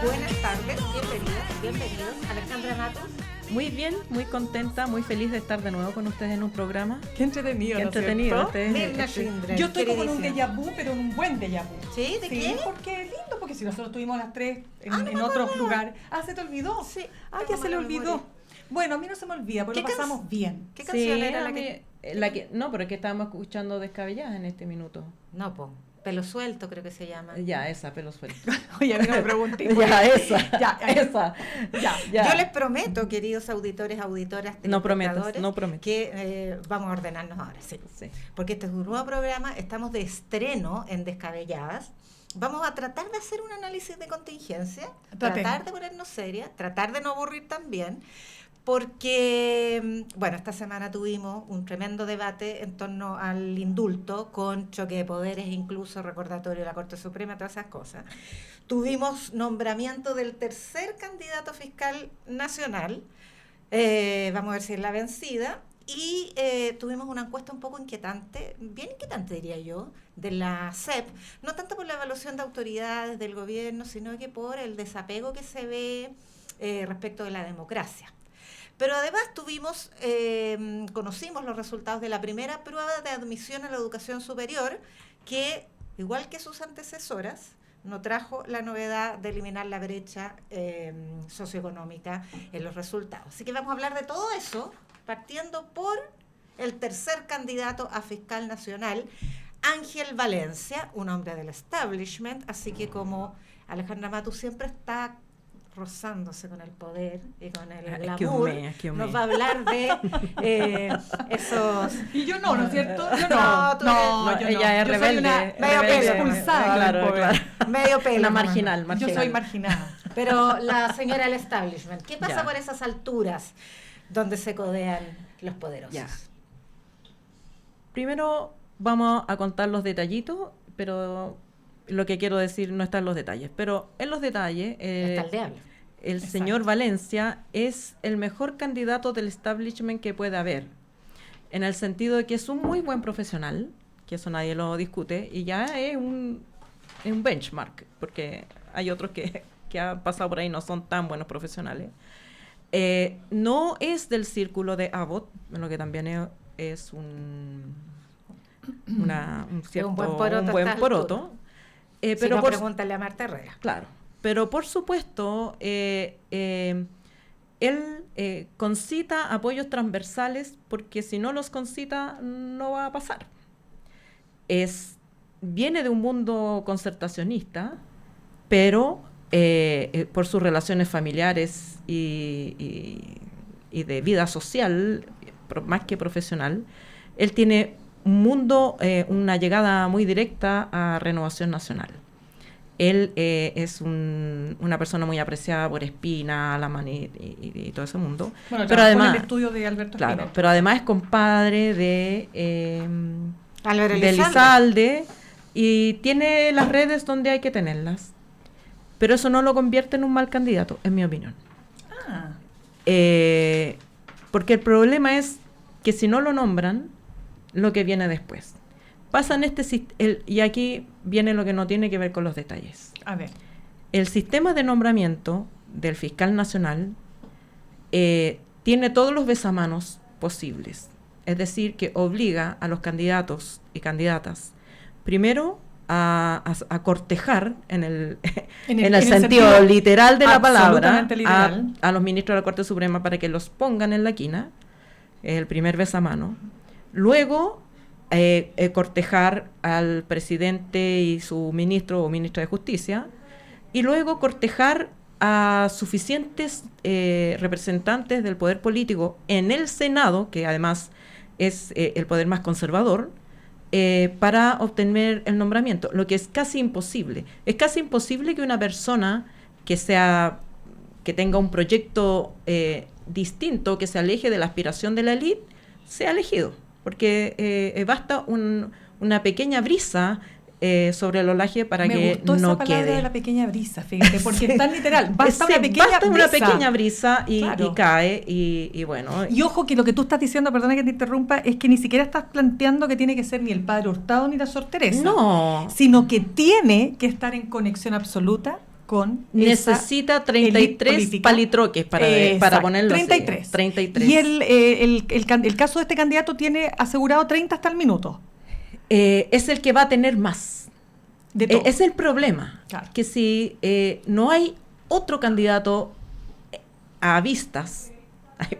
estás? Buenas tardes, bienvenidos. Alejandra Matos. Muy bien, muy contenta, muy feliz de estar de nuevo con ustedes en un programa. Qué entretenido, Qué ¿no es entretenido. cierto? Mirna Schindler, Yo estoy como en un queridísima. déjà vu, pero en un buen déjà vu. ¿Sí? ¿De qué? Porque es lindo, porque si nosotros estuvimos las tres en, no me en otros acordaba. lugares. Ah, ¿se te olvidó? Sí, Ah, tengo ya se le mala olvidó. memoria. Bueno, a mí no se me olvida, porque lo ¿Qué pasamos bien. ¿Qué canción Sí, era a mí- no, pero es que estábamos escuchando Descabelladas en este minuto. No, Pelo Suelto creo que se llama. Ya, esa, pelo suelto. Oye, a mí no me pregunté. Ya, esa. Ya, esa. ya. Yo les prometo, queridos auditores, auditoras, No prometas, telespectadores, no prometas. que vamos a ordenarnos ahora, sí. Sí. Porque este es un nuevo programa, estamos de estreno en Descabelladas. Vamos a tratar de hacer un análisis de contingencia, tratar de ponernos serias, tratar de no aburrir también, porque, bueno, esta semana tuvimos un tremendo debate en torno al indulto, con choque de poderes, incluso recordatorio de la Corte Suprema, todas esas cosas. Tuvimos nombramiento del tercer candidato fiscal nacional, vamos a ver si es la vencida, y tuvimos una encuesta un poco inquietante, bien inquietante diría yo, de la CEP, no tanto por la evaluación de autoridades del gobierno, sino que por el desapego que se ve respecto de la democracia. Pero además conocimos los resultados de la primera prueba de admisión a la educación superior, que, igual que sus antecesoras, no trajo la novedad de eliminar la brecha socioeconómica en los resultados. Así que vamos a hablar de todo eso, partiendo por el tercer candidato a fiscal nacional, Ángel Valencia, un hombre del establishment, así que como Alejandra Matus siempre está rozándose con el poder y con el glamour, nos va a hablar de esos... Y yo no, ¿no es cierto? Yo No, tú no, eres- yo ella es Yo soy rebelde. una medio rebelde, expulsada. Claro, del poder. claro. medio pelo. Una nomás. marginal. Yo soy marginada. Pero la señora del establishment, ¿qué pasa Ya. por esas alturas donde se codean los poderosos? Ya. Primero vamos a contar los detallitos, pero lo que quiero decir no está en los detalles. Pero en los detalles, Está el diablo. el Exacto. señor Valencia es el mejor candidato del establishment que puede haber, en el sentido de que es un muy buen profesional, que eso nadie lo discute, y ya es un benchmark, porque hay otros que han pasado por ahí no son tan buenos profesionales. No es del círculo de Abbott, lo que también es un cierto, un buen poroto un buen a estas poroto. alturas. Pero Si no, por pregúntale a Marta Herrera. Claro, pero por supuesto, él concita apoyos transversales, porque si no los concita no va a pasar. Viene de un mundo concertacionista, pero por sus relaciones familiares y de vida social, más que profesional, él tiene un mundo, una llegada muy directa a Renovación Nacional. Él es una persona muy apreciada por Espina, Alaman y todo ese mundo. Bueno, pero trabajó además, en el estudio de Alberto claro, Espina. pero además es compadre de Álvaro Elizalde, y tiene las redes donde hay que tenerlas. Pero eso no lo convierte en un mal candidato, en mi opinión. Ah, Porque el problema es que si no lo nombran, lo que viene después. Pasa en y aquí viene lo que no tiene que ver con los detalles. a ver. El sistema de nombramiento del fiscal nacional tiene todos los besamanos posibles. Es decir, que obliga a los candidatos y candidatas, primero, a cortejar en el sentido literal de la palabra absolutamente literal. a los ministros de la Corte Suprema para que los pongan en la quina, el primer besamano. Luego, cortejar al presidente y su ministro o ministra de Justicia, y luego cortejar a suficientes representantes del poder político en el Senado, que además es el poder más conservador, para obtener el nombramiento, lo que es casi imposible. Es casi imposible que una persona que tenga un proyecto distinto, que se aleje de la aspiración de la élite, sea elegido, porque basta una pequeña brisa sobre el olaje para Me que gustó no esa palabra quede. de la pequeña brisa, fíjate, porque es tan literal. Basta Sí, una pequeña brisa. brisa y, Claro. y cae, y bueno. Y ojo que lo que tú estás diciendo, perdona que te interrumpa, es que ni siquiera estás planteando que tiene que ser ni el padre Hurtado ni la Sor Teresa. No. Sino que tiene que estar en conexión absoluta con necesita 33 palitroques para ponerlo 33. Así. 33. Y el caso de este candidato tiene asegurado 30 hasta el minuto. Es el que va a tener más. Es el problema. Claro. Que si no hay otro candidato a vistas,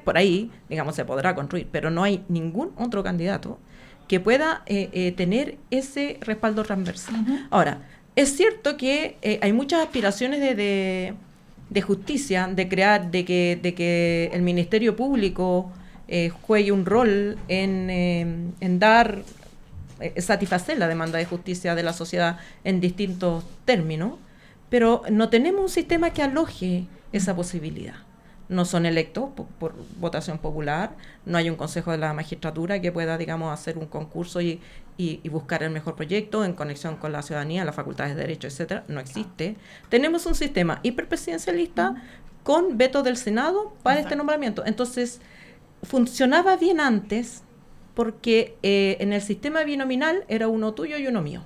por ahí, digamos, se podrá construir, pero no hay ningún otro candidato que pueda tener ese respaldo transversal. Uh-huh. Ahora, es cierto que hay muchas aspiraciones de justicia, de que el Ministerio Público juegue un rol en dar, satisfacer la demanda de justicia de la sociedad en distintos términos, pero no tenemos un sistema que aloje esa posibilidad. No son electos por votación popular, no hay un consejo de la magistratura que pueda, digamos, hacer un concurso y buscar el mejor proyecto en conexión con la ciudadanía, las facultades de derecho, etcétera. No existe. Tenemos un sistema hiperpresidencialista con veto del Senado para este nombramiento. Entonces, funcionaba bien antes porque en el sistema binominal era uno tuyo y uno mío.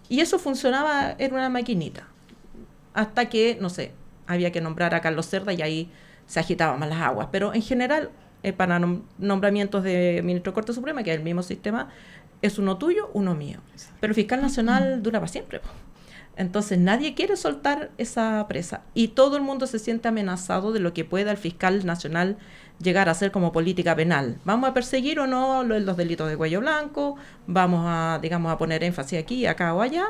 Y eso funcionaba, era una maquinita. Hasta que, no sé, había que nombrar a Carlos Cerda y ahí se agitaban más las aguas, pero en general para nombramientos de ministro de Corte Suprema, que es el mismo sistema, es uno tuyo, uno mío. Pero el fiscal nacional dura para siempre. Entonces nadie quiere soltar esa presa y todo el mundo se siente amenazado de lo que pueda el fiscal nacional llegar a hacer como política penal. ¿Vamos a perseguir o no los delitos de cuello blanco? ¿Vamos a, digamos, a poner énfasis aquí, acá o allá?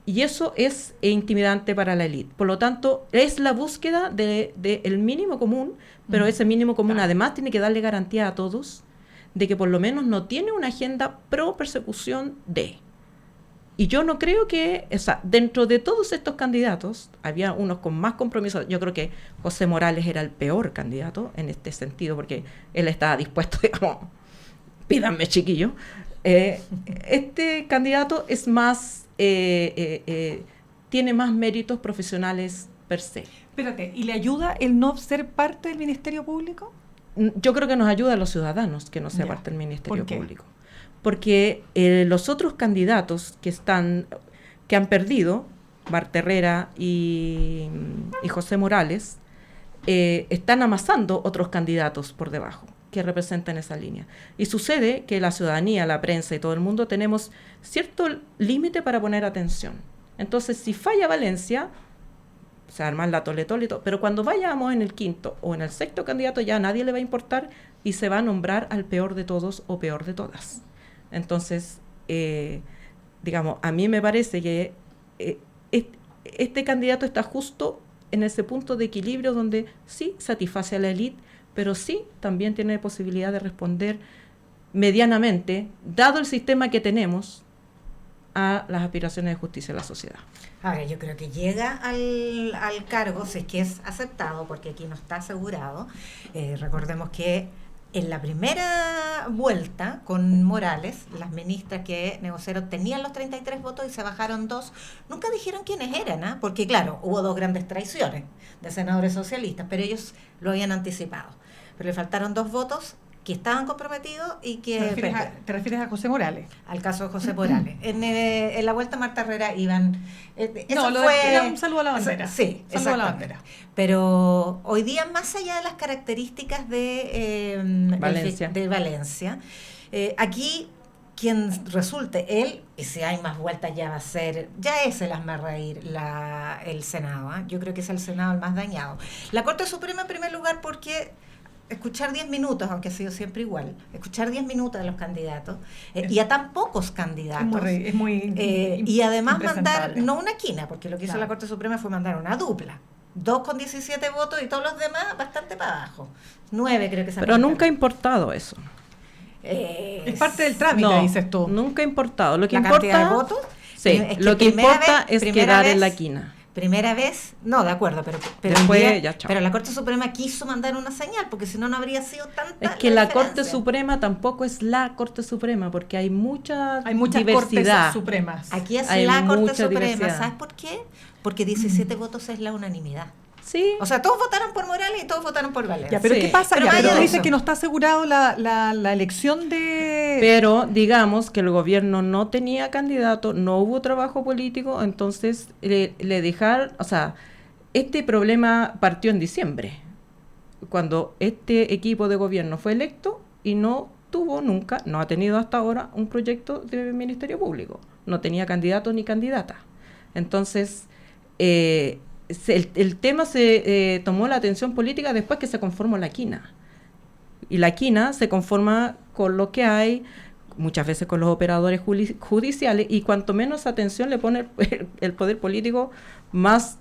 Y eso es intimidante para la élite. Por lo tanto, es la búsqueda del mínimo común, pero ese mínimo común además tiene que darle garantía a todos de que por lo menos no tiene una agenda pro persecución de. Y yo no creo que, o sea, dentro de todos estos candidatos, había unos con más compromiso. Yo creo que José Morales era el peor candidato en este sentido, porque él estaba dispuesto, digamos, pídanme chiquillo. Este candidato es más... tiene más méritos profesionales per se. Espérate, ¿y le ayuda el no ser parte del Ministerio Público? Yo creo que nos ayuda a los ciudadanos que no sea parte del Ministerio Público. Porque los otros candidatos que han perdido, Bart Herrera y José Morales, están amasando otros candidatos por debajo que representan esa línea. Y sucede que la ciudadanía, la prensa y todo el mundo tenemos cierto límite para poner atención. Entonces, si falla Valencia, se arma la tole, pero cuando vayamos en el quinto o en el sexto candidato ya a nadie le va a importar y se va a nombrar al peor de todos o peor de todas. Entonces, digamos, a mí me parece que este candidato está justo en ese punto de equilibrio donde sí satisface a la élite, pero sí también tiene posibilidad de responder medianamente, dado el sistema que tenemos, a las aspiraciones de justicia de la sociedad. Ahora, yo creo que llega al cargo, si es que es aceptado, porque aquí no está asegurado. Recordemos que en la primera vuelta con Morales, las ministras que negociaron tenían los 33 votos y se bajaron 2. Nunca dijeron quiénes eran, ¿eh? Porque claro, hubo 2 grandes traiciones de senadores socialistas, pero ellos lo habían anticipado. Pero le faltaron 2 votos que estaban comprometidos y que... ¿Te refieres a José Morales? Al caso de José Morales. En la vuelta Marta Herrera iban... un saludo a la bandera. Sí, saludo a la bandera. Pero hoy día, más allá de las características de Valencia, aquí quien resulte él, y si hay más vueltas ya es el hazmerreír el Senado. Yo creo que es el Senado el más dañado. La Corte Suprema en primer lugar porque... escuchar 10 minutos, aunque ha sido siempre igual, escuchar 10 minutos de los candidatos y a tan pocos candidatos. Es muy y además mandar, no una quina, porque lo que hizo la Corte Suprema fue mandar una dupla. 2 con 17 votos y todos los demás bastante para abajo. 9 creo que se Pero nunca ha importado eso. Es parte del trámite, dices tú. Nunca ha importado. Lo que ¿La importa, cantidad de votos? Sí, lo que importa es quedar en la quina. Primera vez, no, de acuerdo, pero después, pero la Corte Suprema quiso mandar una señal, porque si no, no habría sido tanta. Es que la Corte Suprema tampoco es la Corte Suprema, porque hay mucha diversidad. Cortes supremas. Aquí es la Corte Suprema. ¿Sabes por qué? Porque 17 votos es la unanimidad. Sí. O sea, todos votaron por Morales y todos votaron por Valencia. Ya, pero Sí. ¿qué pasa? Pero Ya, pero vaya tú dices eso. que no está asegurado la elección de... Pero digamos que el gobierno no tenía candidato, no hubo trabajo político, entonces le dejaron, o sea, este problema partió en diciembre, cuando este equipo de gobierno fue electo y no tuvo nunca, no ha tenido hasta ahora un proyecto de Ministerio Público, no tenía candidato ni candidata. Entonces, el tema se tomó la atención política después que se conformó la quina. Y la quina se conforma con lo que hay, muchas veces con los operadores judiciales, y cuanto menos atención le pone el poder político, más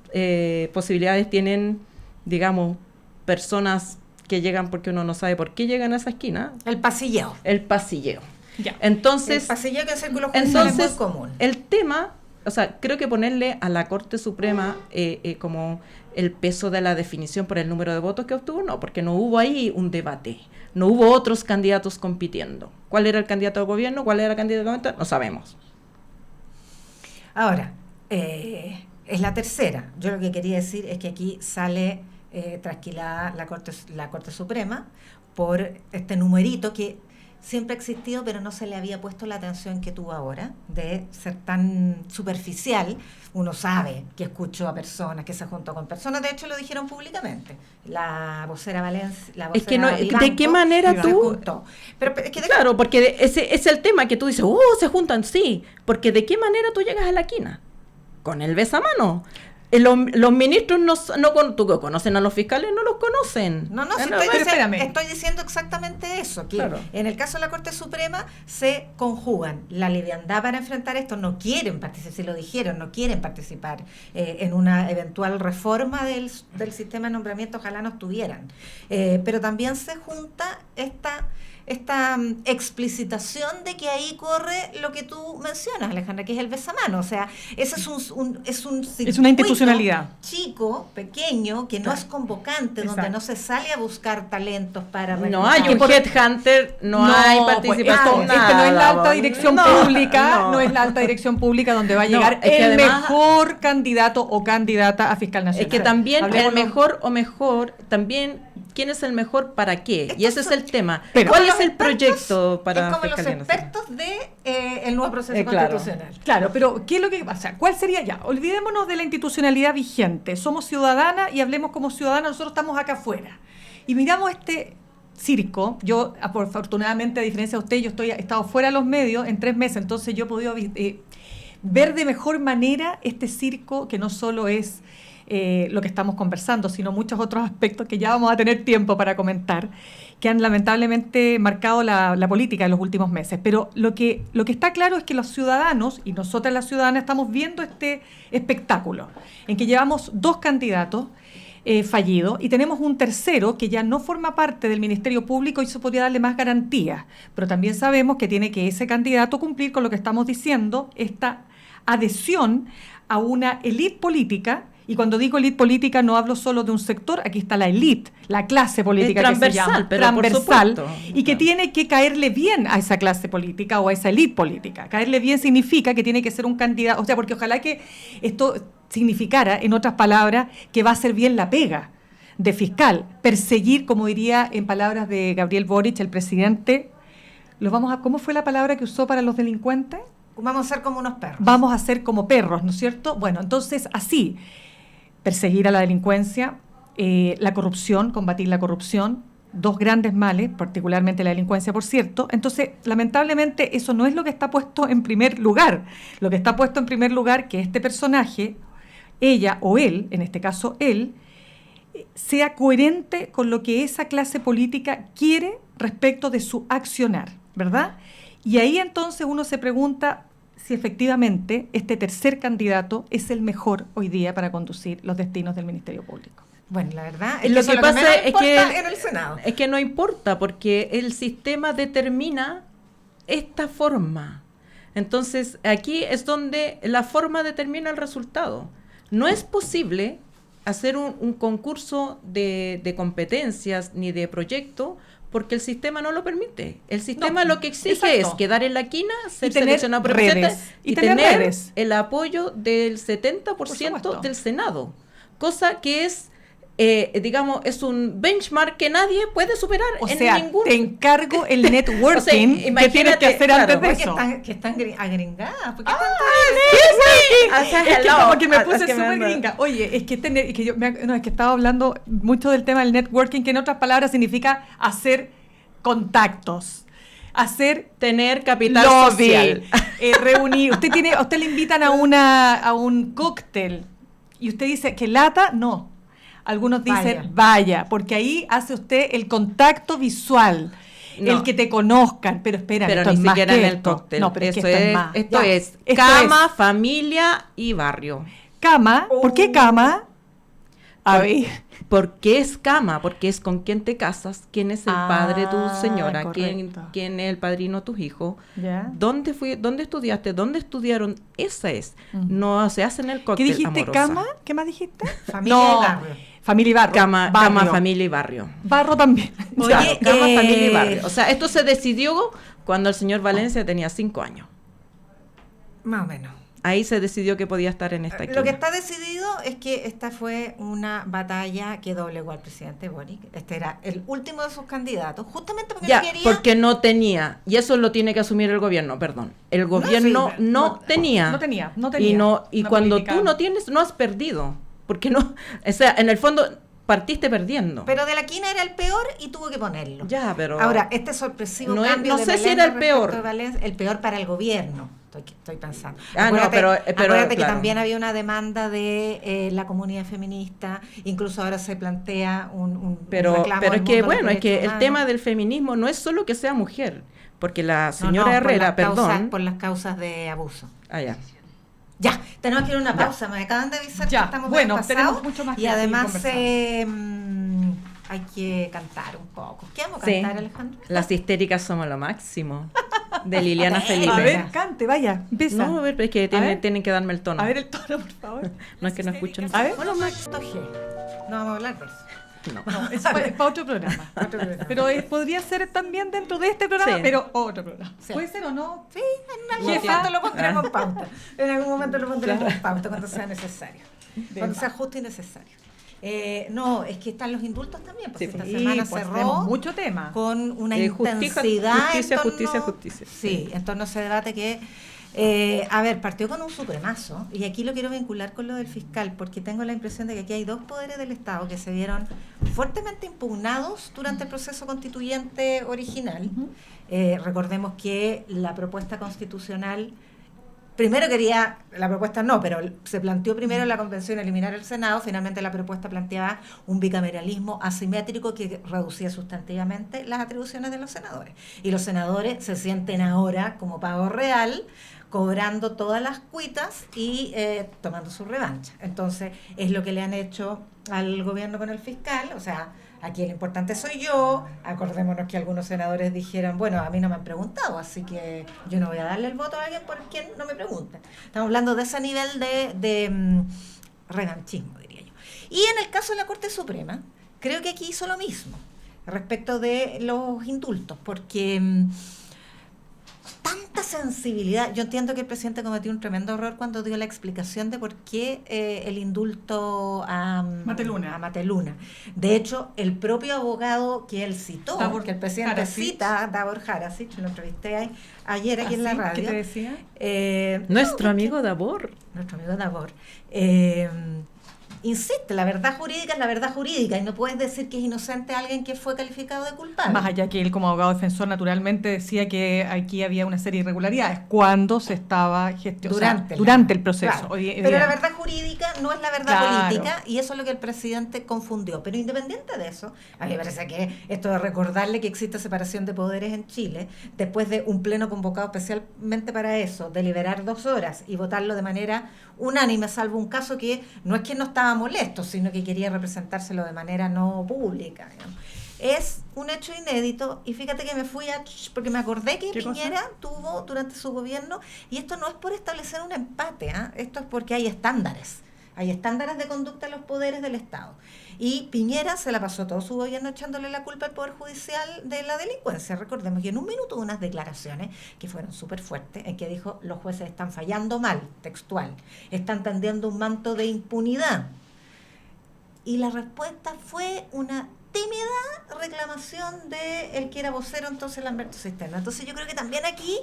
posibilidades tienen, digamos, personas que llegan porque uno no sabe por qué llegan a esa esquina. El pasilleo. El pasilleo. Ya. Entonces, El pasilleo que es el círculo judicial es muy común. el tema, o sea, creo que ponerle a la Corte Suprema como el peso de la definición por el número de votos que obtuvo, no, porque no hubo ahí un debate, no hubo otros candidatos compitiendo. ¿Cuál era el candidato al gobierno? ¿Cuál era el candidato al gobierno? No sabemos. Ahora, es la tercera. Yo lo que quería decir es que aquí sale trasquilada la Corte Suprema por este numerito que siempre ha existido, pero no se le había puesto la atención que tuvo ahora, de ser tan superficial. Uno sabe que escuchó a personas, que se juntó con personas, de hecho lo dijeron públicamente. La vocera Valencia, la vocera Es que no, Vivanco, ¿de qué manera se tú...? juntó. Pero es que Claro, porque ese es el tema que tú dices, se juntan, sí, porque ¿de qué manera tú llegas a la quina? Con el besamano. Los ministros tú que conocen a los fiscales, no los conocen. No, si pero espérame. estoy diciendo exactamente eso, que Claro. en el caso de la Corte Suprema se conjugan la liviandad para enfrentar esto, no quieren participar, si lo dijeron, no quieren participar en una eventual reforma del sistema de nombramiento, ojalá no estuvieran. Pero también se junta esta explicitación de que ahí corre lo que tú mencionas, Alejandra, que es el besamano. O sea, ese es un Es una circuito institucionalidad chico, pequeño, que no es convocante, donde Exacto. no se sale a buscar talentos para No hay un reclutar. headhunter, no hay participación, Este no es la alta nada, dirección no, pública, no. no es la alta dirección pública donde va a llegar es que el además- mejor candidato o candidata a fiscal nacional. Es que también Hablemoslo. el mejor, también, ¿quién es el mejor para qué? Y ese es el tema. Pero- ¿Cuál Como es los el proyecto para es como los Fiscalía Nacional? expertos de el nuevo proceso Claro. constitucional. Claro, pero ¿qué es lo que pasa? ¿Cuál sería ya? Olvidémonos de la institucionalidad vigente. Somos ciudadanas y hablemos como ciudadanas, nosotros estamos acá afuera. Y miramos este circo. Yo, afortunadamente, a diferencia de usted, he estado fuera de los medios en 3 meses, entonces yo he podido ver de mejor manera este circo que no solo es lo que estamos conversando, sino muchos otros aspectos que ya vamos a tener tiempo para comentar, que han lamentablemente marcado la política en los últimos meses. Pero lo que está claro es que los ciudadanos, y nosotras las ciudadanas, estamos viendo este espectáculo, en que llevamos 2 candidatos fallidos, y tenemos un tercero que ya no forma parte del Ministerio Público y eso podría darle más garantías. Pero también sabemos que tiene que ese candidato cumplir con lo que estamos diciendo, esta adhesión a una élite política. Y cuando digo élite política no hablo solo de un sector, aquí está la élite, la clase política Es que se llama, transversal, pero por transversal, supuesto. y que Claro. tiene que caerle bien a esa clase política o a esa élite política. Caerle bien significa que tiene que ser un candidato, o sea, porque ojalá que esto significara, en otras palabras, que va a hacer bien la pega de fiscal, perseguir, como diría en palabras de Gabriel Boric, el presidente, ¿cómo fue la palabra que usó para los delincuentes? Vamos a ser como unos perros. Vamos a ser como perros, ¿no es cierto? Bueno, entonces así, perseguir a la delincuencia, la corrupción, combatir la corrupción, 2 grandes males, particularmente la delincuencia, por cierto. Entonces, lamentablemente, eso no es lo que está puesto en primer lugar. Lo que está puesto en primer lugar, que este personaje, ella o él, en este caso él, sea coherente con lo que esa clase política quiere respecto de su accionar, ¿verdad? Y ahí entonces uno se pregunta si efectivamente este tercer candidato es el mejor hoy día para conducir los destinos del Ministerio Público. Bueno, la verdad Lo eso que pasa menos es importa que en el Senado. Es que no importa, porque el sistema determina esta forma. Entonces, aquí es donde la forma determina el resultado. No es posible hacer un concurso de competencias ni de proyecto porque el sistema no lo permite. El sistema No, lo que exige exacto. es quedar en la quina, ser Y tener seleccionado por redes. presidente Y y tener tener redes. el apoyo del 70% supuesto. del Senado. Cosa que es digamos, es un benchmark que nadie puede superar O en sea, ningún... te encargo el networking que imagínate, tienes que hacer claro, antes de Porque eso. que están agringadas. ¿Por qué Es que como que me puse Es que súper gringa. Oye, es que es que estaba hablando mucho del tema del networking, que en otras palabras significa hacer contactos, hacer tener capital lobby, social. reunir. A usted le invitan a un cóctel y usted dice que lata, no. Algunos dicen vaya, porque ahí hace usted el contacto visual. No. El que te conozcan, pero espera, Pero esto ni es más siquiera que en el esto. cóctel. No, pero Eso es que esto es más. esto Ya. es Esto cama, es familia y barrio. cama. ¿Por qué cama? A ver. ¿Por qué es cama? Porque es con quién te casas, quién es el padre de tu señora, correcto. quién es el padrino de tus hijos, Ya. dónde estudiaste, dónde estudiaron. Esa es. No se hace en el ¿Qué cóctel. dijiste? amorosa. ¿Cama? ¿Qué más dijiste? Familia No, y barrio. Familia y barrio. Cama, Barrio. familia y barrio. Barro también. Oye, Claro, cama, familia y barrio. O sea, esto se decidió cuando el señor Valencia tenía 5 años. Más o menos. Ahí se decidió que podía estar en esta Lo que esquina. está decidido es que esta fue una batalla que doblegó al presidente Boric. Este era el último de sus candidatos, justamente porque Ya, no quería... porque no tenía, y eso lo tiene que asumir el gobierno, perdón. El gobierno sí, no tenía. No tenía. Y una cuando política. tú no tienes, no has perdido. Porque no, o sea, en el fondo partiste perdiendo. Pero de la quina era el peor y tuvo que ponerlo. Ya, pero... Ahora, este sorpresivo No es- cambio no de sé si Belén era el respecto peor. de Valencia, el peor para el gobierno, estoy pensando. Ah, no, pero acuérdate que claro. también había una demanda de la comunidad feminista, incluso ahora se plantea un Pero reclamo es del que, mundo de los bueno, es que derechos el humanos. tema del feminismo no es solo que sea mujer, porque la No, señora no, Herrera, por las causas- perdón... por las causas de abuso. Ah, ya. Ya, tenemos que ir a una pausa. Me acaban de avisar Ya, que estamos bueno, bien tenemos pasados. mucho más que y además seguir hay que cantar un poco. ¿Qué vamos a Sí. cantar, Alejandro? Las histéricas somos lo máximo. De Liliana Felipe. A ver, cante, vaya, empieza. No, a ver, es que A ver. tienen que darme el tono. A ver el tono, por favor. No es que no escuchen. A ver. Bueno, Maxito G. No vamos a hablar de eso. No. No, es para otro programa. Pero podría ser también dentro de este programa, Sí. pero otro programa. Sí. ¿Puede ser o no? Sí, en algún Jefa. momento lo pondremos en pauta. En algún momento lo pondremos en pauta cuando sea necesario. Cuando más. sea justo y necesario. No, es que están los indultos también, porque Sí, esta Sí, semana pues cerró tenemos mucho tema. con una Justicia, intensidad justicia, en torno, justicia, justicia. Sí, en torno a ese debate que a ver, partió con un supremazo, y aquí lo quiero vincular con lo del fiscal, porque tengo la impresión de que aquí hay dos poderes del Estado que se vieron fuertemente impugnados durante el proceso constituyente original. Recordemos que la propuesta constitucional, primero quería, la propuesta no, pero se planteó primero en la convención eliminar el Senado, finalmente la propuesta planteaba un bicameralismo asimétrico que reducía sustantivamente las atribuciones de los senadores. Y los senadores se sienten ahora como pago real, cobrando todas las cuitas y tomando su revancha. Entonces, es lo que le han hecho al gobierno con el fiscal, o sea, aquí el importante soy yo. Acordémonos que algunos senadores dijeron, bueno, a mí no me han preguntado, así que yo no voy a darle el voto a alguien por quien no me pregunte. Estamos hablando de ese nivel de revanchismo, diría yo. Y en el caso de la Corte Suprema, creo que aquí hizo lo mismo respecto de los indultos, porque tanta sensibilidad. Yo entiendo que el presidente cometió un tremendo error cuando dio la explicación de por qué el indulto a Mateluna. De hecho, el propio abogado que él citó, que el presidente cita, Davor Harasic, lo entrevisté ayer aquí en la radio. ¿Qué te decía? Nuestro amigo Davor. Nuestro amigo Davor. Insiste, la verdad jurídica es la verdad jurídica y no puedes decir que es inocente alguien que fue calificado de culpable. Más allá que él como abogado defensor naturalmente decía que aquí había una serie de irregularidades cuando se estaba gestionando durante el proceso. Claro. Hoy Pero la verdad jurídica no es la verdad Claro. política y eso es lo que el presidente confundió. Pero independiente de eso, a mí me parece que esto de recordarle que existe separación de poderes en Chile, después de un pleno convocado especialmente para eso, deliberar 2 horas y votarlo de manera unánime, salvo un caso que no es que no estaba molesto, sino que quería representárselo de manera no pública, digamos. Es un hecho inédito y fíjate que me fui porque me acordé que Piñera tuvo durante su gobierno, y esto no es por establecer un empate, esto es porque hay estándares de conducta en los poderes del Estado. Y Piñera se la pasó todo su gobierno echándole la culpa al Poder Judicial de la delincuencia. Recordemos que en un minuto hubo unas declaraciones que fueron súper fuertes, en que dijo, los jueces están fallando mal, textual, están tendiendo un manto de impunidad. Y la respuesta fue una tímida reclamación de el que era vocero entonces, Lamberto Cisterna. Entonces yo creo que también aquí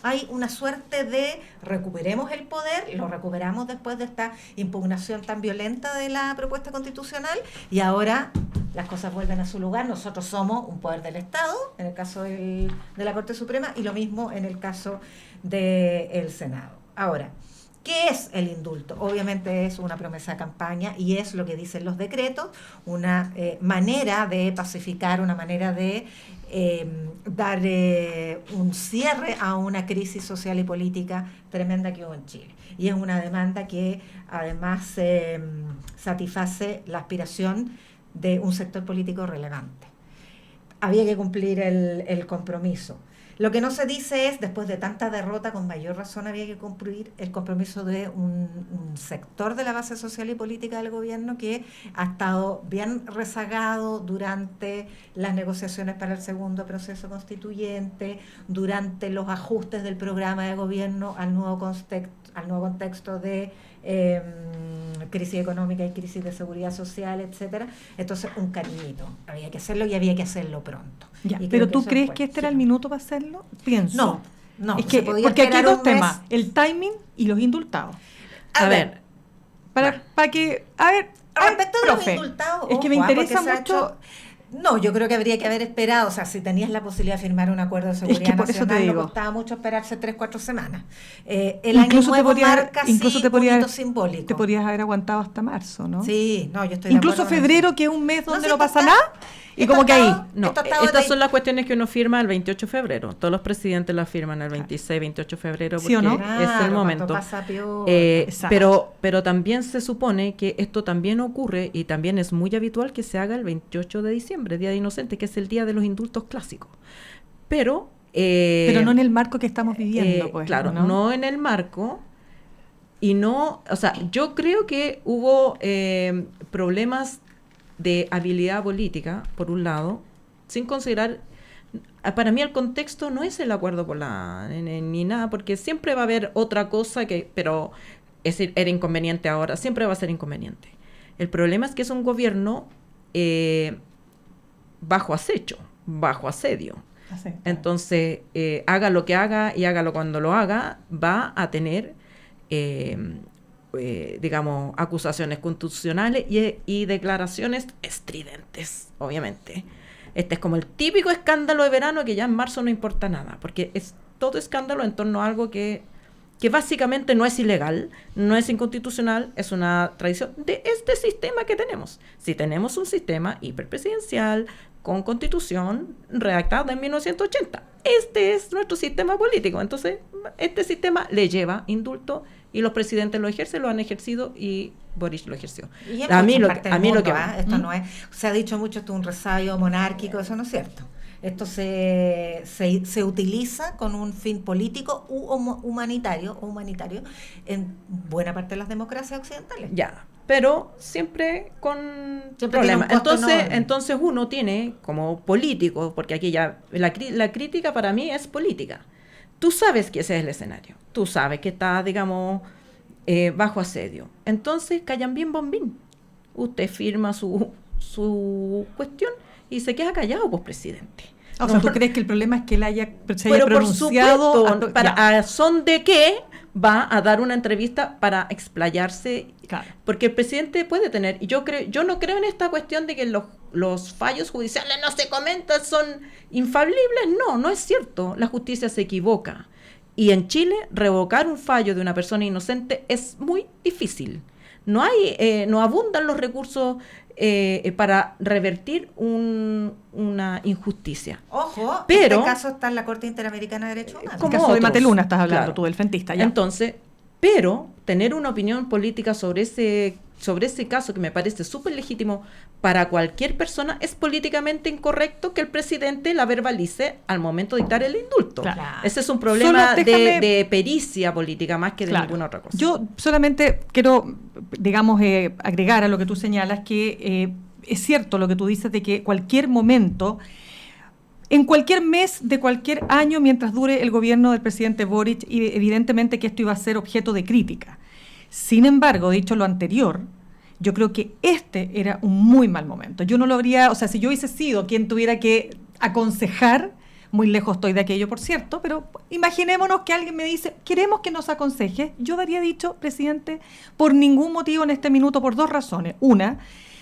hay una suerte de recuperemos el poder, lo recuperamos después de esta impugnación tan violenta de la propuesta constitucional, y ahora las cosas vuelven a su lugar. Nosotros somos un poder del Estado, en el caso de la Corte Suprema, y lo mismo en el caso del Senado. Ahora, ¿qué es el indulto? Obviamente es una promesa de campaña y es lo que dicen los decretos, una manera de pacificar, una manera de dar un cierre a una crisis social y política tremenda que hubo en Chile. Y es una demanda que además satisface la aspiración de un sector político relevante. Había que cumplir el compromiso. Lo que no se dice es, después de tanta derrota, con mayor razón había que cumplir el compromiso de un sector de la base social y política del gobierno que ha estado bien rezagado durante las negociaciones para el segundo proceso constituyente, durante los ajustes del programa de gobierno al nuevo contexto de crisis económica y crisis de seguridad social, etcétera. Entonces, un cariñito. Había que hacerlo y había que hacerlo pronto. Ya, pero ¿tú crees que este era el minuto para hacerlo? Pienso. No. Es que, porque aquí hay dos temas, el timing y los indultados. A ver. Para que... A ver, respecto de los profe, indultados, es que me interesa mucho... No, yo creo que habría que haber esperado, o sea, si tenías la posibilidad de firmar un acuerdo de seguridad nacional, no costaba mucho esperarse 3-4 semanas. El incluso año nuevo marca un hito simbólico. Te podrías haber aguantado hasta marzo, ¿no? Sí, no, yo estoy incluso de acuerdo febrero, que es un mes donde no pasa nada, y como que ahí... No, estas son las cuestiones que uno firma el 28 de febrero. Todos los presidentes las firman el 26, 28 de febrero, porque ¿sí o no? Es el momento. Pero también se supone que esto también ocurre, y también es muy habitual que se haga el 28 de diciembre, Día de Inocentes, que es el día de los indultos clásicos. Pero no en el marco que estamos viviendo, pues. Claro, no en el marco. Y no, o sea, yo creo que hubo problemas de habilidad política, por un lado, sin considerar, para mí el contexto no es el acuerdo por ni nada, porque siempre va a haber otra cosa pero era inconveniente ahora, siempre va a ser inconveniente. El problema es que es un gobierno bajo acecho, bajo asedio. Entonces, haga lo que haga y hágalo cuando lo haga, va a tener digamos, acusaciones constitucionales y declaraciones estridentes, obviamente. Este es como el típico escándalo de verano que ya en marzo no importa nada, porque es todo escándalo en torno a algo que básicamente no es ilegal, no es inconstitucional, es una tradición de este sistema que tenemos. Si tenemos un sistema hiperpresidencial con constitución redactada en 1980, este es nuestro sistema político. Entonces, este sistema le lleva indulto y los presidentes lo ejercen, lo han ejercido y Boric lo ejerció. Y esto no es, se ha dicho mucho, esto es un resabio monárquico, eso no es cierto. Esto se utiliza con un fin político u humanitario en buena parte de las democracias occidentales. Ya, pero siempre con problemas. Entonces uno tiene como político, porque aquí ya la crítica para mí es política. Tú sabes que ese es el escenario. Tú sabes que está, digamos, bajo asedio. Entonces, callan bien bombín. Usted firma su cuestión y se queda callado, pues, presidente. O sea, ¿tú crees que el problema es que él se haya pronunciado? Por supuesto, ¿a son de qué va a dar una entrevista para explayarse? Claro. Porque el presidente puede tener, y yo no creo en esta cuestión de que los fallos judiciales no se comentan, son infalibles. No es cierto. La justicia se equivoca. Y en Chile, revocar un fallo de una persona inocente es muy difícil. No abundan los recursos para revertir una injusticia. Ojo, pero este caso está en la Corte Interamericana de Derechos Humanos. El caso de Mateluna estás hablando, tú, del frentista. Ya. Entonces, pero tener una opinión política sobre ese caso, que me parece súper legítimo para cualquier persona, es políticamente incorrecto que el presidente la verbalice al momento de dictar el indulto. Claro. Ese es un problema de pericia política más que de ninguna otra cosa. Yo solamente quiero, digamos, agregar a lo que tú señalas que es cierto lo que tú dices de que cualquier momento, en cualquier mes de cualquier año, mientras dure el gobierno del presidente Boric, y evidentemente que esto iba a ser objeto de crítica. Sin embargo, dicho lo anterior, Yo creo que este era un muy mal momento. Yo no lo habría, o sea, si yo hubiese sido quien tuviera que aconsejar, muy lejos estoy de aquello, por cierto, pero imaginémonos que alguien me dice, queremos que nos aconseje. Yo habría dicho, presidente, por ningún motivo en este minuto, por 2 razones. Una,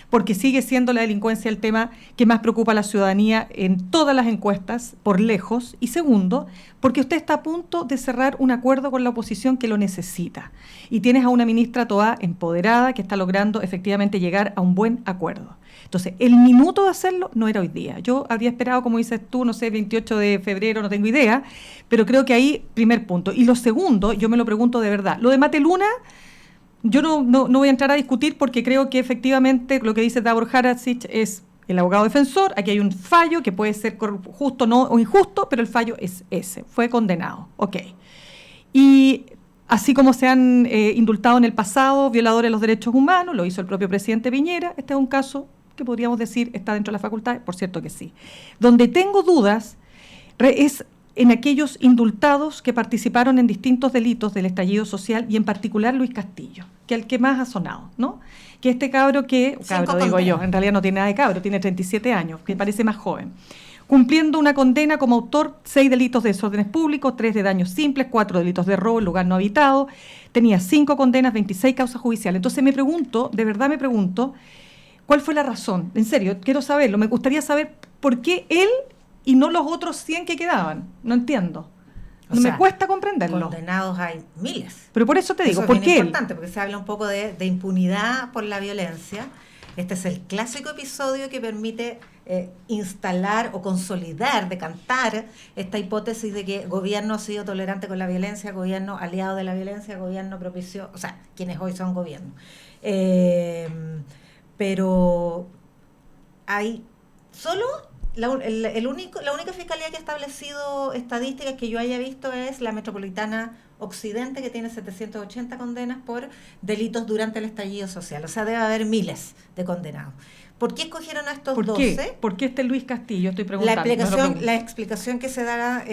porque sigue siendo la delincuencia el tema que más preocupa a la ciudadanía en todas las encuestas, por lejos. Y segundo, porque usted está a punto de cerrar un acuerdo con la oposición que lo necesita. Y tienes a una ministra Toá empoderada que está logrando efectivamente llegar a un buen acuerdo. Entonces, el minuto de hacerlo no era hoy día. Yo habría esperado, como dices tú, no sé, 28 de febrero, no tengo idea, pero creo que ahí, primer punto. Y lo segundo, yo me lo pregunto de verdad, lo de Mateluna, yo no voy a entrar a discutir porque creo que efectivamente lo que dice Davor Harasic es el abogado defensor. Aquí hay un fallo que puede ser justo o injusto, pero el fallo es ese. Fue condenado. Ok. Y así como se han indultado en el pasado violadores de los derechos humanos, lo hizo el propio presidente Piñera, este es un caso que podríamos decir está dentro de las facultades, por cierto que sí. Donde tengo dudas es en aquellos indultados que participaron en distintos delitos del estallido social y en particular Luis Castillo, que es el que más ha sonado, ¿no? Que este cabro digo yo, en realidad no tiene nada de cabro, tiene 37 años, que parece más joven, cumpliendo una condena como autor 6 delitos de desórdenes públicos, 3 de daños simples, 4 delitos de robo en lugar no habitado, tenía 5 condenas, 26 causas judiciales. Entonces me pregunto, de verdad me pregunto, ¿cuál fue la razón? En serio, quiero saberlo, me gustaría saber por qué él y no los otros 100 que quedaban. No entiendo. Me cuesta comprenderlo. Condenados hay miles. Pero por eso te digo, ¿por qué? Es importante, porque se habla un poco de impunidad por la violencia. Este es el clásico episodio que permite instalar o consolidar, decantar esta hipótesis de que gobierno ha sido tolerante con la violencia, gobierno aliado de la violencia, gobierno propició, o sea, quienes hoy son gobierno. Pero hay solo... La única fiscalía que ha establecido estadísticas que yo haya visto es la Metropolitana Occidente, que tiene 780 condenas por delitos durante el estallido social. O sea, debe haber miles de condenados. ¿Por qué escogieron a estos 12? ¿Por qué este Luis Castillo? Estoy preguntando. La explicación que se da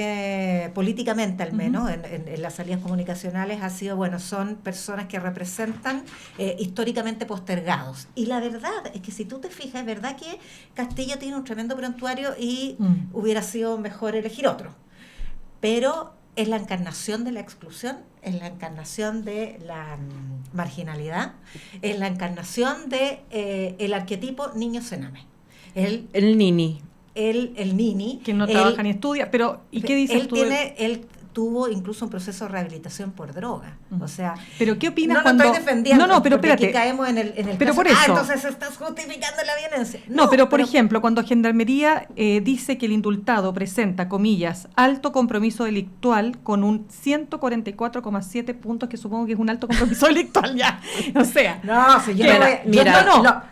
políticamente, al menos, en las salidas comunicacionales, ha sido, bueno, son personas que representan históricamente postergados. Y la verdad es que si tú te fijas, es verdad que Castillo tiene un tremendo prontuario y hubiera sido mejor elegir otro. Pero es la encarnación de la exclusión, es la encarnación de la marginalidad, es la encarnación de el arquetipo niño cename. El nini. El nini. Que no trabaja ni estudia, pero ¿y qué dices tú? Él tuvo incluso un proceso de rehabilitación por droga. O sea, pero ¿qué opinas cuando estoy defendiendo? No, pero espérate. Aquí caemos en el pero caso, por eso. entonces estás justificando la violencia. No, pero por ejemplo, cuando Gendarmería dice que el indultado presenta, comillas, alto compromiso delictual con un 144,7 puntos, que supongo que es un alto compromiso delictual ya. O sea,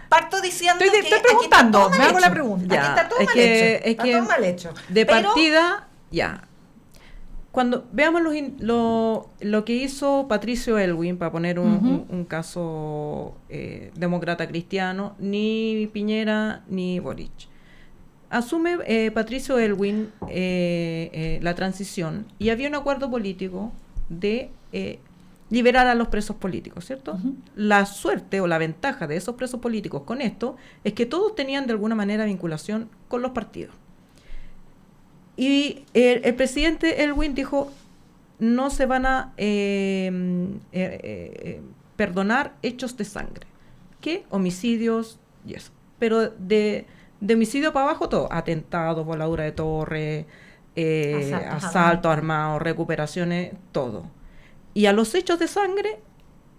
parto diciendo estoy preguntando, me hago la pregunta. Aquí está todo mal hecho. De partida, ya. Cuando veamos lo que hizo Patricio Aylwin, para poner un caso demócrata cristiano, ni Piñera ni Boric. Asume Patricio Aylwin la transición y había un acuerdo político de liberar a los presos políticos, ¿cierto? La suerte o la ventaja de esos presos políticos con esto es que todos tenían de alguna manera vinculación con los partidos. Y el presidente Aylwin dijo, no se van a perdonar hechos de sangre, ¿qué? Homicidios y eso. Pero de homicidio para abajo todo, atentados, voladura de torre, asaltos armados, recuperaciones, todo. Y a los hechos de sangre,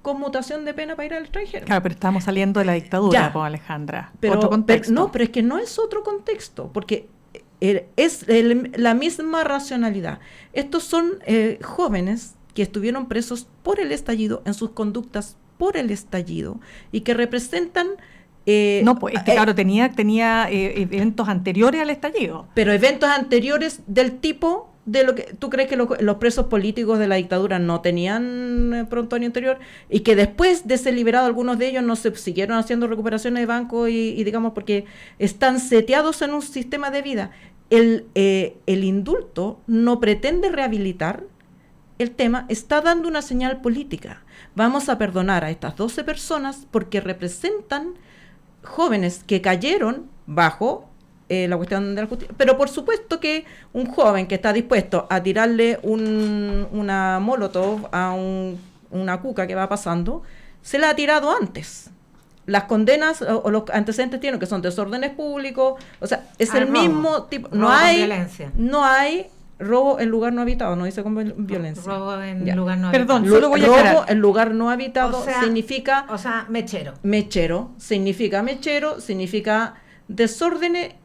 conmutación de pena para ir al extranjero. Claro, pero estamos saliendo de la dictadura, Alejandra. Pero, otro contexto. Pero es que no es otro contexto, porque es la misma racionalidad. Estos son jóvenes que estuvieron presos por el estallido, en sus conductas por el estallido, y que representan... claro, tenía eventos anteriores al estallido. Pero eventos anteriores del tipo de lo que... ¿Tú crees que los presos políticos de la dictadura no tenían prontuario anterior? Y que después de ser liberados algunos de ellos no se siguieron haciendo recuperaciones de banco y digamos, porque están seteados en un sistema de vida. El indulto no pretende rehabilitar el tema, está dando una señal política. Vamos a perdonar a estas 12 personas porque representan jóvenes que cayeron bajo la cuestión de la justicia. Pero por supuesto que un joven que está dispuesto a tirarle una molotov a una cuca que va pasando, se la ha tirado antes. Las condenas o los antecedentes tienen que son desórdenes públicos, o sea, es el mismo tipo. No hay robo en lugar no habitado, no dice con violencia. Robo en lugar no habitado. Perdón, solo voy a aclarar. Robo en lugar no habitado significa... O sea, mechero. Mechero, significa desórdenes.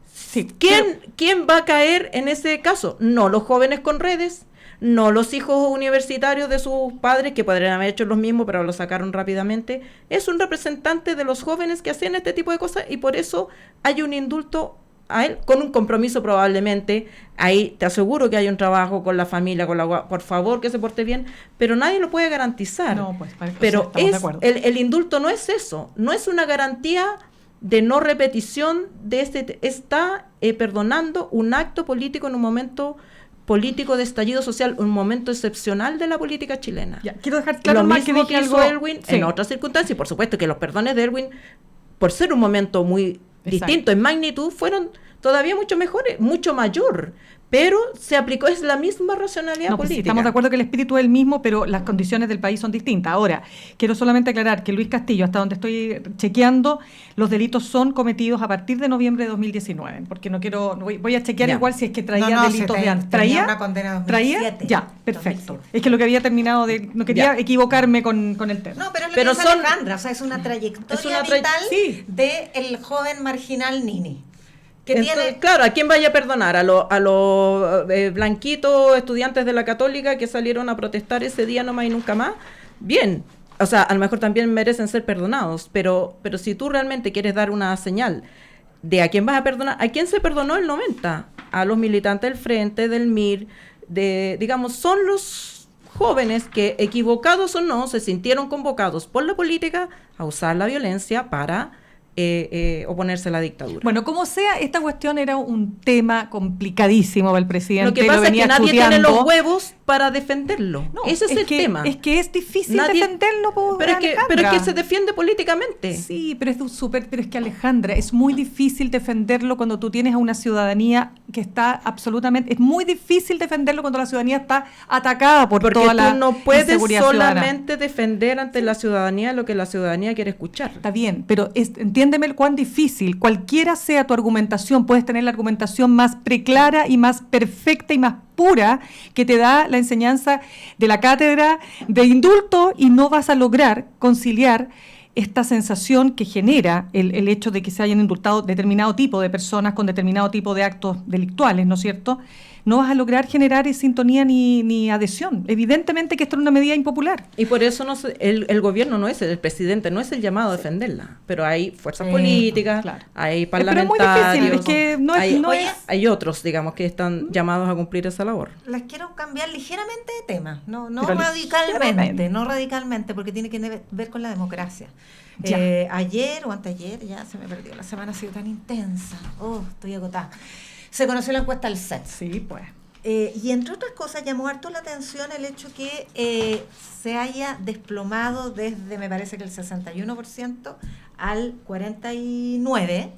Sí, ¿Quién va a caer en ese caso? No los jóvenes con redes, no los hijos universitarios de sus padres, que podrían haber hecho los mismos, pero lo sacaron rápidamente. Es un representante de los jóvenes que hacían este tipo de cosas y por eso hay un indulto a él, con un compromiso probablemente. Ahí te aseguro que hay un trabajo con la familia, por favor que se porte bien, pero nadie lo puede garantizar. No, pues, pero el indulto no es eso, no es una garantía de no repetición de está perdonando un acto político en un momento político de estallido social, un momento excepcional de la política chilena. Ya, quiero dejar claro lo más mismo que hizo Elwin en otras circunstancias, y por supuesto que los perdones de Elwin, por ser un momento muy distinto en magnitud, fueron todavía mucho mejores, mucho mayor, pero se aplicó, es la misma racionalidad política. Sí, estamos de acuerdo que el espíritu es el mismo, pero las condiciones del país son distintas. Ahora, quiero solamente aclarar que Luis Castillo, hasta donde estoy chequeando, los delitos son cometidos a partir de noviembre de 2019, porque voy a chequear igual si es que traía delitos de antes. ¿Traía una condena de 2007? ¿Traía? Ya, perfecto. 2007. Es que lo que había terminado no quería equivocarme con el tema. No, pero es lo que dice Alejandra, o sea, es una trayectoria vital del joven marginal Nini. Entonces, claro, ¿a quién vaya a perdonar? A los blanquitos estudiantes de la Católica que salieron a protestar ese día nomás y nunca más. Bien, o sea, a lo mejor también merecen ser perdonados, pero si tú realmente quieres dar una señal de a quién vas a perdonar, ¿a quién se perdonó el 90? A los militantes del Frente, del MIR, digamos, son los jóvenes que, equivocados o no, se sintieron convocados por la política a usar la violencia para oponerse a la dictadura. Bueno, como sea, esta cuestión era un tema complicadísimo para el presidente. Lo que pasa es que nadie tiene los huevos para defenderlo. No, ese es el tema. Es que es difícil defenderlo, pero es que se defiende políticamente. Sí, pero es que Alejandra, es muy difícil defenderlo cuando tú tienes a una ciudadanía que está absolutamente... Es muy difícil defenderlo cuando la ciudadanía está atacada por toda la inseguridad ciudadana. Porque tú no puedes solamente defender ante la ciudadanía lo que la ciudadanía quiere escuchar. Está bien, pero entiéndeme cuán difícil, cualquiera sea tu argumentación, puedes tener la argumentación más preclara y más perfecta y más pura que te da la enseñanza de la cátedra de indulto y no vas a lograr conciliar esta sensación que genera el hecho de que se hayan indultado determinado tipo de personas con determinado tipo de actos delictuales, ¿no es cierto? No vas a lograr generar sintonía ni adhesión. Evidentemente que esto es una medida impopular. Y por eso el gobierno no es, el presidente no es el llamado a defenderla, pero hay fuerzas políticas, hay parlamentarios, pero es muy difícil, hay otros, digamos, que están llamados a cumplir esa labor. Les quiero cambiar ligeramente de tema, no radicalmente, porque tiene que ver con la democracia. Ayer o anteayer, ya se me perdió, la semana ha sido tan intensa, estoy agotada. Se conoció la encuesta del CEP. Sí, pues. Y entre otras cosas llamó harto la atención el hecho que se haya desplomado desde, me parece que el 61% al 49%,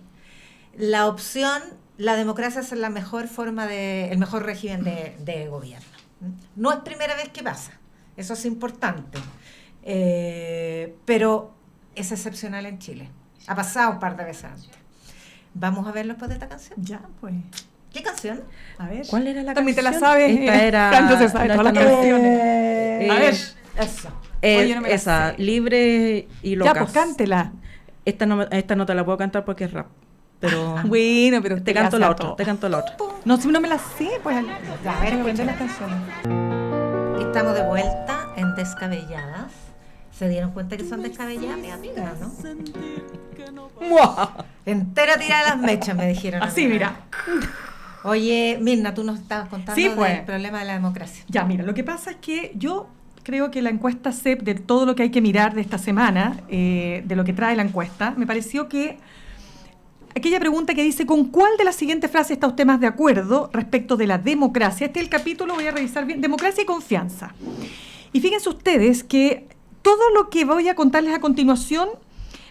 la opción, la democracia es la mejor forma el mejor régimen de gobierno. No es primera vez que pasa, eso es importante, pero es excepcional en Chile. Ha pasado un par de veces antes. ¿Vamos a verlo después de esta canción? Ya, pues. ¿Qué canción? A ver. ¿Cuál era la también canción? También te la sabes. Esta era... Tanto se sabe todas las canciones. A ver. Eso. Oye, no esa, Libre y Locas. Ya, pues cántela. Esta no te la puedo cantar porque es rap. Pero bueno, pero te canto la otra. No, si no me la sé, pues. Ya, a ver, escucha las canciones. Estamos de vuelta en Descabelladas. ¿Se dieron cuenta que son descabelladas, mi amiga, no? Entera tirada las mechas, me dijeron. Así, mira. Oye, Mirna, tú nos estabas contando del problema de la democracia. Ya, mira, lo que pasa es que yo creo que la encuesta CEP, de todo lo que hay que mirar de esta semana, de lo que trae la encuesta, me pareció que aquella pregunta que dice, ¿con cuál de las siguientes frases está usted más de acuerdo respecto de la democracia? Este es el capítulo, voy a revisar bien, democracia y confianza. Y fíjense ustedes que todo lo que voy a contarles a continuación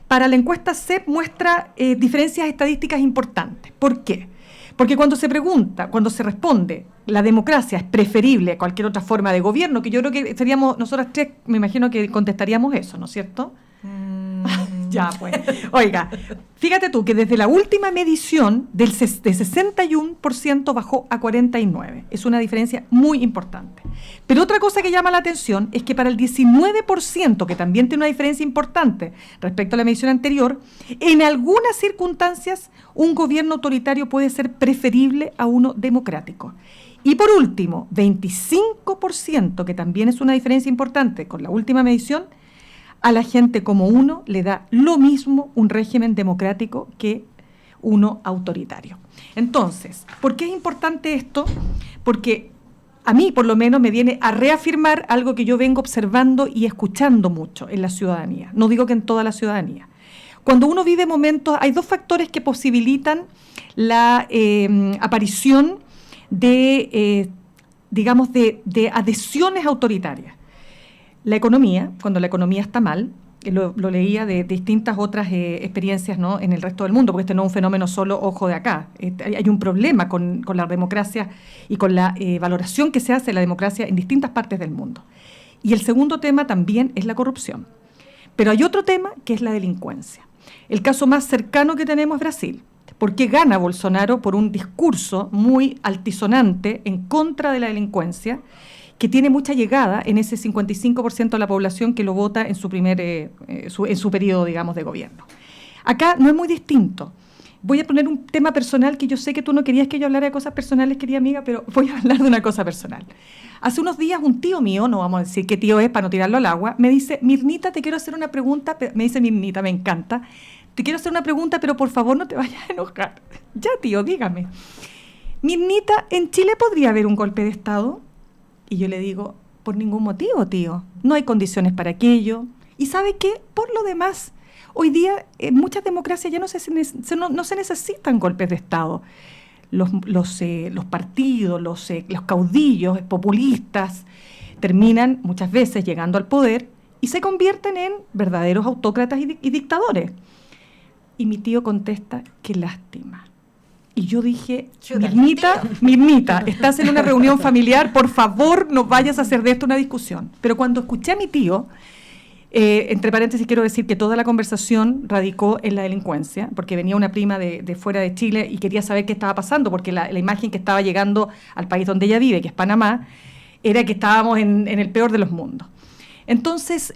para la encuesta CEP muestra diferencias estadísticas importantes. ¿Por qué? Porque cuando se responde, la democracia es preferible a cualquier otra forma de gobierno, que yo creo que seríamos, nosotras tres, me imagino que contestaríamos eso, ¿no es cierto? Ya, pues. Oiga, fíjate tú que desde la última medición de 61% bajó a 49%. Es una diferencia muy importante. Pero otra cosa que llama la atención es que para el 19%, que también tiene una diferencia importante respecto a la medición anterior, en algunas circunstancias un gobierno autoritario puede ser preferible a uno democrático. Y por último, 25%, que también es una diferencia importante con la última medición, a la gente como uno le da lo mismo un régimen democrático que uno autoritario. Entonces, ¿por qué es importante esto? Porque a mí, por lo menos, me viene a reafirmar algo que yo vengo observando y escuchando mucho en la ciudadanía. No digo que en toda la ciudadanía. Cuando uno vive momentos, hay dos factores que posibilitan la aparición de, de adhesiones autoritarias. La economía, cuando la economía está mal, lo leía de distintas otras experiencias, ¿no?, en el resto del mundo, porque este no es un fenómeno solo, ojo, de acá. Hay un problema con la democracia y con la valoración que se hace de la democracia en distintas partes del mundo. Y el segundo tema también es la corrupción. Pero hay otro tema que es la delincuencia. El caso más cercano que tenemos es Brasil. ¿Por qué gana Bolsonaro? Por un discurso muy altisonante en contra de la delincuencia, que tiene mucha llegada en ese 55% de la población que lo vota en su periodo, digamos, de gobierno. Acá no es muy distinto. Voy a poner un tema personal que yo sé que tú no querías que yo hablara de cosas personales, querida amiga, pero voy a hablar de una cosa personal. Hace unos días un tío mío, no vamos a decir qué tío es para no tirarlo al agua, me dice, Mirnita, te quiero hacer una pregunta, me dice Mirnita, me encanta, te quiero hacer una pregunta, pero por favor no te vayas a enojar. Ya, tío, dígame. Mirnita, ¿en Chile podría haber un golpe de Estado? Y yo le digo, por ningún motivo, tío. No hay condiciones para aquello. ¿Y sabe qué? Por lo demás, hoy día en muchas democracias ya no se necesitan golpes de Estado. Los partidos, los caudillos populistas terminan muchas veces llegando al poder y se convierten en verdaderos autócratas y dictadores. Y mi tío contesta, qué lástima. Y yo dije, Mirnita, estás en una reunión familiar, por favor no vayas a hacer de esto una discusión. Pero cuando escuché a mi tío, entre paréntesis quiero decir que toda la conversación radicó en la delincuencia, porque venía una prima de fuera de Chile y quería saber qué estaba pasando, porque la imagen que estaba llegando al país donde ella vive, que es Panamá, era que estábamos en el peor de los mundos. Entonces,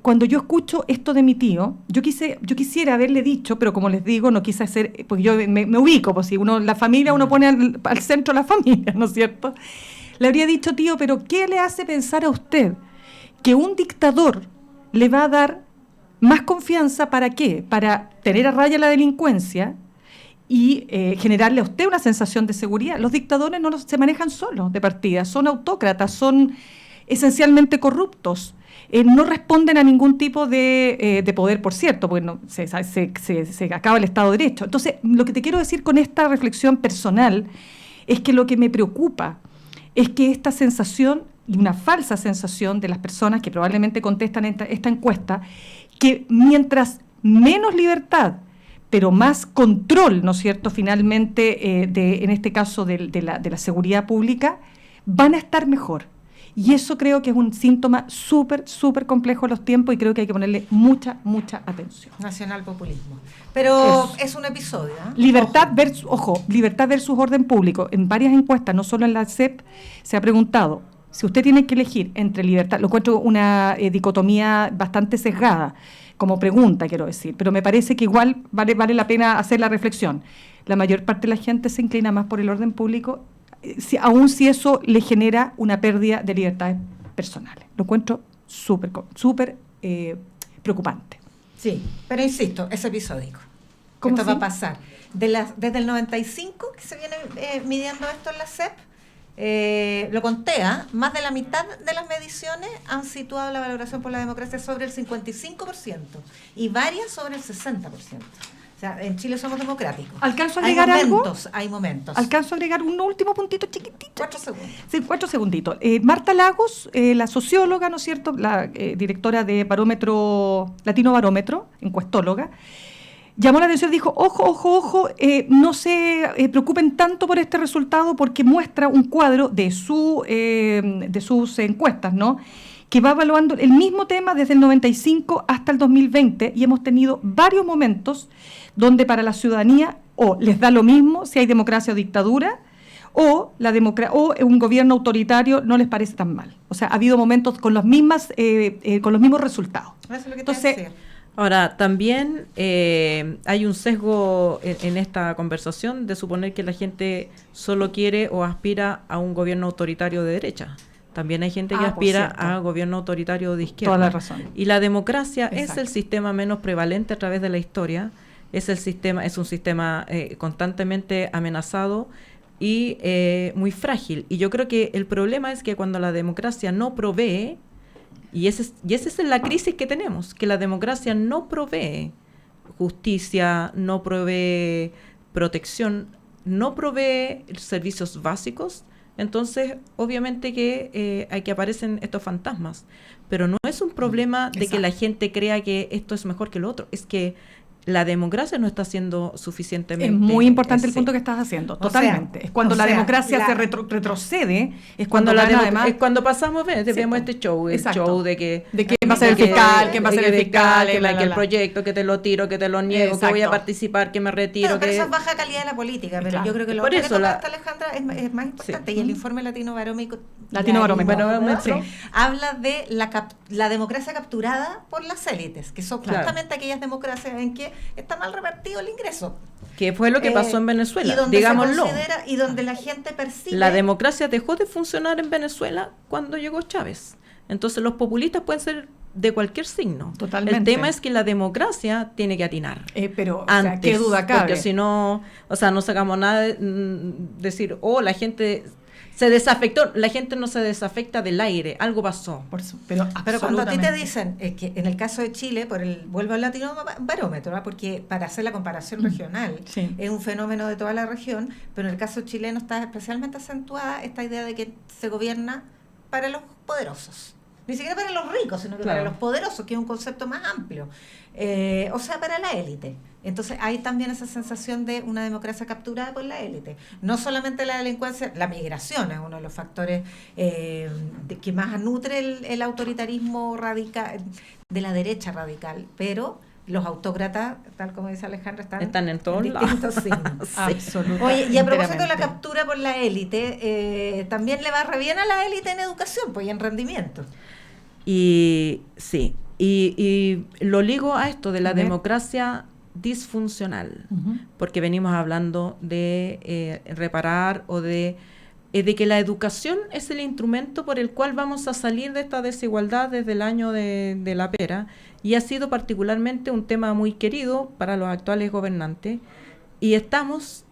cuando yo escucho esto de mi tío, yo quisiera haberle dicho, pero como les digo, no quise hacer, porque yo me ubico, pues si la familia uno pone al centro la familia, ¿no es cierto? Le habría dicho, tío, pero ¿qué le hace pensar a usted que un dictador le va a dar más confianza? ¿Para qué? Para tener a raya la delincuencia y generarle a usted una sensación de seguridad. Los dictadores no se manejan solos de partida, son autócratas, son esencialmente corruptos. No responden a ningún tipo de poder, por cierto, porque no, se acaba el Estado de Derecho. Entonces, lo que te quiero decir con esta reflexión personal es que lo que me preocupa es que esta sensación, y una falsa sensación de las personas que probablemente contestan esta encuesta, que mientras menos libertad, pero más control, ¿no es cierto?, finalmente, en este caso de la seguridad pública, van a estar mejor. Y eso creo que es un síntoma súper, súper complejo en los tiempos y creo que hay que ponerle mucha, mucha atención. Nacionalpopulismo. Pero es un episodio, ¿eh? Libertad versus orden público. En varias encuestas, no solo en la CEP, se ha preguntado, si usted tiene que elegir entre libertad, lo encuentro una dicotomía bastante sesgada, como pregunta, quiero decir, pero me parece que igual vale la pena hacer la reflexión. La mayor parte de la gente se inclina más por el orden público, aun si eso le genera una pérdida de libertades personales. Lo encuentro súper preocupante. Sí, pero insisto, es episódico. ¿Cómo esto sí? va a pasar. Desde el 95 que se viene midiendo esto en la CEP, lo conté, más de la mitad de las mediciones han situado la valoración por la democracia sobre el 55% y varias sobre el 60%. O sea, en Chile somos democráticos. ¿Alcanzo a agregar algo? Hay momentos. ¿Alcanzo a agregar un último puntito chiquitito? 4 segundos. Sí, 4 segunditos. Marta Lagos, la socióloga, ¿no es cierto?, la directora de Latino Barómetro, encuestóloga, llamó la atención y dijo, ojo, no se preocupen tanto por este resultado porque muestra un cuadro de sus encuestas, ¿no?, que va evaluando el mismo tema desde el 95 hasta el 2020 y hemos tenido varios momentos donde para la ciudadanía o les da lo mismo si hay democracia o dictadura o un gobierno autoritario no les parece tan mal. O sea, ha habido momentos con los mismos resultados. Eso es lo que Entonces, te decía. Ahora, también hay un sesgo en esta conversación de suponer que la gente solo quiere o aspira a un gobierno autoritario de derecha. También hay gente que aspira a gobierno autoritario de izquierda. Toda la razón. Y la democracia Exacto. es el sistema menos prevalente a través de la historia. Es un sistema constantemente amenazado y muy frágil. Y yo creo que el problema es que cuando la democracia no provee, y esa es la crisis que tenemos, que la democracia no provee justicia, no provee protección, no provee servicios básicos, entonces obviamente que aquí aparecen estos fantasmas. Pero no es un problema de que la gente crea que esto es mejor que lo otro, es que la democracia no está siendo suficientemente... Es muy importante el punto que estás haciendo, totalmente. Es cuando la democracia se retrocede, es cuando además... Es cuando pasamos, vemos este show, el show de que... De quién va a ser el fiscal, quién va a ser el fiscal, que el proyecto, que te lo tiro, que te lo niego, que voy a participar, que me retiro... Pero eso es baja calidad de la política, pero yo creo que lo que tocaste, Alejandra, es más importante. Y el informe Latino Barómetro habla de la democracia capturada por las élites, que son justamente aquellas democracias en que está mal repartido el ingreso. Que fue lo que pasó en Venezuela, y donde digámoslo. y donde la gente percibe... La democracia dejó de funcionar en Venezuela cuando llegó Chávez. Entonces los populistas pueden ser de cualquier signo. Totalmente. El tema es que la democracia tiene que atinar. Pero, antes, o sea, ¿qué duda cabe? Porque si no, no sacamos nada de decir, la gente... se desafectó, la gente no se desafecta del aire, algo pasó. Pero cuando a ti te dicen que en el caso de Chile, vuelvo al Latino Barómetro, porque para hacer la comparación regional, es un fenómeno de toda la región, pero en el caso chileno está especialmente acentuada esta idea de que se gobierna para los poderosos. Ni siquiera para los ricos, sino que para los poderosos, que es un concepto más amplio. O sea, para la élite. Entonces hay también esa sensación de una democracia capturada por la élite. No solamente la delincuencia, la migración es uno de los factores que más nutre el autoritarismo radical, de la derecha radical, pero los autócratas, tal como dice Alejandra, están en todos lados. Signos. Absolutamente. Oye, y a propósito de la captura por la élite, también le va re bien a la élite en educación, pues, y en rendimiento. Y sí, y lo ligo a esto de la democracia disfuncional, porque venimos hablando de reparar o de que la educación es el instrumento por el cual vamos a salir de esta desigualdad desde el año de la pera, y ha sido particularmente un tema muy querido para los actuales gobernantes, y estamos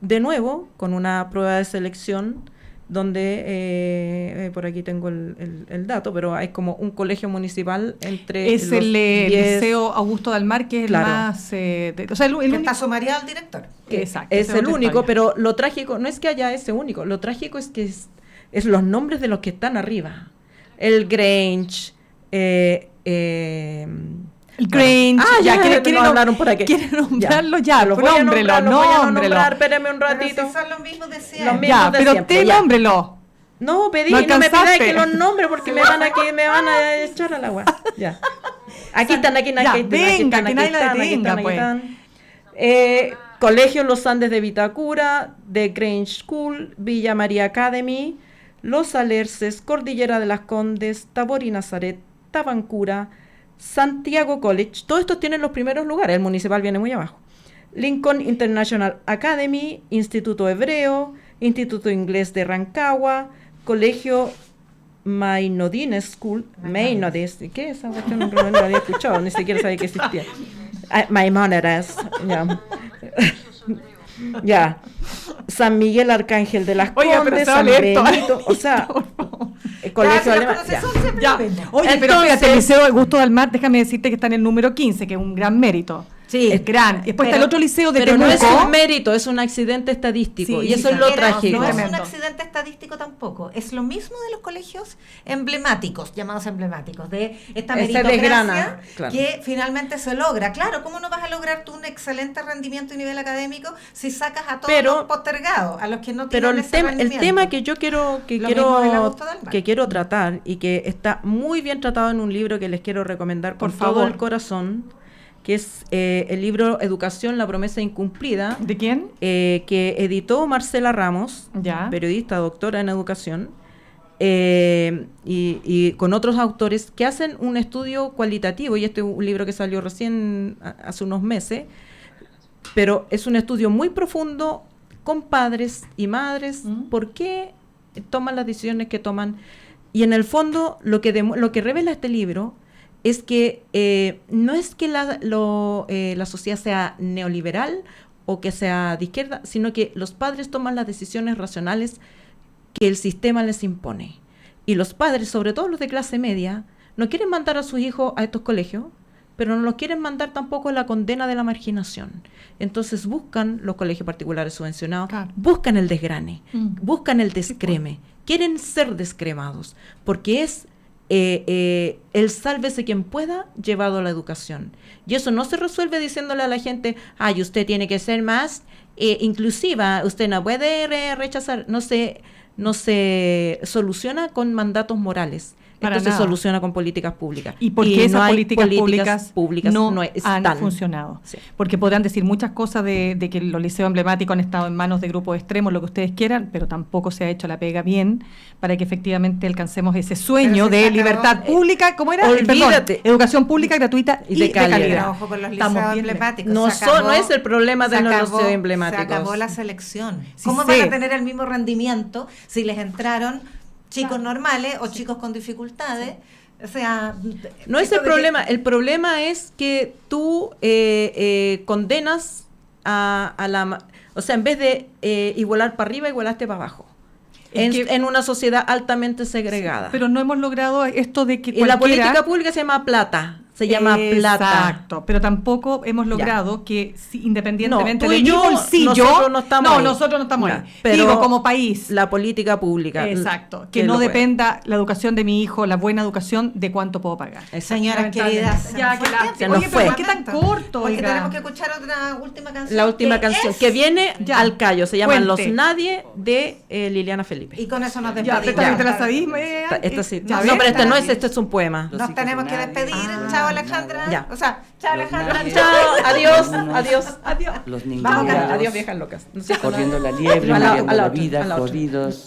de nuevo con una prueba de selección donde, por aquí tengo el dato, pero hay como un colegio municipal entre es el Liceo Augusto Dalmar, que es el más... que está sumariado al director. Exacto. Es el único, pero lo trágico no es que haya ese único, lo trágico es que es los nombres de los que están arriba. El Grange, el Grange, quieren hablar por aquí. Quieren nombrarlo ya, lo voy a nombrar, espérame un ratito. Pero si son los mismos de siempre. Pero te nómbrelo. No, pedí, no me pidáis que los nombre porque me van a echar al agua. Ya. Aquí están. Colegio Los Andes de Vitacura, The Grange School, Villa María Academy, Los Alerces, Cordillera de las Condes, Tabor y Nazaret, Tabancura, Santiago College, todos estos tienen los primeros lugares, el municipal viene muy abajo. Lincoln International Academy, Instituto Hebreo, Instituto Inglés de Rancagua, Colegio Maynodine School, Maynodine, ¿qué es esa cuestión? No lo había escuchado, ni siquiera sabía que existía. Maimónides, ya. San Miguel Arcángel de las Condes, San Benito, o sea, el colegio alemán. Oye, pero espérate, el Liceo Augusto Dalmar, déjame decirte que está en el número 15, que es un gran mérito. Sí, es gran. Después está el otro liceo de pero Temuco. no es un mérito, es un accidente estadístico. Sí, y eso es lo trágico. No es un accidente estadístico tampoco. Es lo mismo de los colegios emblemáticos, llamados emblemáticos, de esta meritocracia claro. que finalmente se logra. Claro, ¿cómo no vas a lograr tú un excelente rendimiento y nivel académico si sacas a todos los postergados, a los que no tienen ese rendimiento? El tema que yo quiero tratar y que está muy bien tratado en un libro que les quiero recomendar con todo el corazón, que es el libro Educación, la promesa incumplida. ¿De quién? Que editó Marcela Ramos, periodista, doctora en educación, y con otros autores que hacen un estudio cualitativo, y este es un libro que salió recién hace unos meses, pero es un estudio muy profundo con padres y madres, por qué toman las decisiones que toman, y en el fondo lo que revela este libro es que no es que la sociedad sea neoliberal o que sea de izquierda, sino que los padres toman las decisiones racionales que el sistema les impone. Y los padres, sobre todo los de clase media, no quieren mandar a sus hijos a estos colegios, pero no los quieren mandar tampoco a la condena de la marginación. Entonces buscan los colegios particulares subvencionados, buscan el desgrane, buscan el descreme, quieren ser descremados, porque es el sálvese quien pueda llevado a la educación. Y eso no se resuelve diciéndole a la gente, ay, usted tiene que ser más inclusiva, usted no puede rechazar, no se soluciona con mandatos morales. Esto se soluciona con políticas públicas. ¿Y por qué esas políticas públicas no han funcionado? Sí. Porque podrán decir muchas cosas de que los liceos emblemáticos han estado en manos de grupos extremos, lo que ustedes quieran, pero tampoco se ha hecho la pega bien para que efectivamente alcancemos ese sueño de libertad pública, ¿cómo era? Olvídate. Educación pública, gratuita y de calidad. Ojo con los liceos emblemáticos. No es el problema de los liceos emblemáticos. Se acabó la selección. ¿Cómo van a tener el mismo rendimiento si les entraron chicos normales o chicos con dificultades? O sea, no es el problema. El problema es que tú condenas a la... O sea, en vez de igualar para arriba, igualaste para abajo. En una sociedad altamente segregada. Sí, pero no hemos logrado esto de que la política pública se llama plata. Exacto, pero tampoco hemos logrado que independientemente de mi bolsillo, nosotros no estamos ahí. Pero digo, como país, la política pública. Exacto, que no dependa la educación de mi hijo, la buena educación, de cuánto puedo pagar. Señoras queridas, ¿por qué tan corto? Porque tenemos que escuchar otra última canción. La última canción que viene al callo, se llama Los Nadie, de Liliana Felipe. Y con eso nos despedimos. ¿Te la sabís? Esta sí. No, pero este es un poema. Nos tenemos que despedir. Chao, Alejandra. Ya. O sea, chao, Alejandra. Chao, adiós. Los niños adiós, viejas locas. corriendo la liebre, muriendo la vida, jodidos.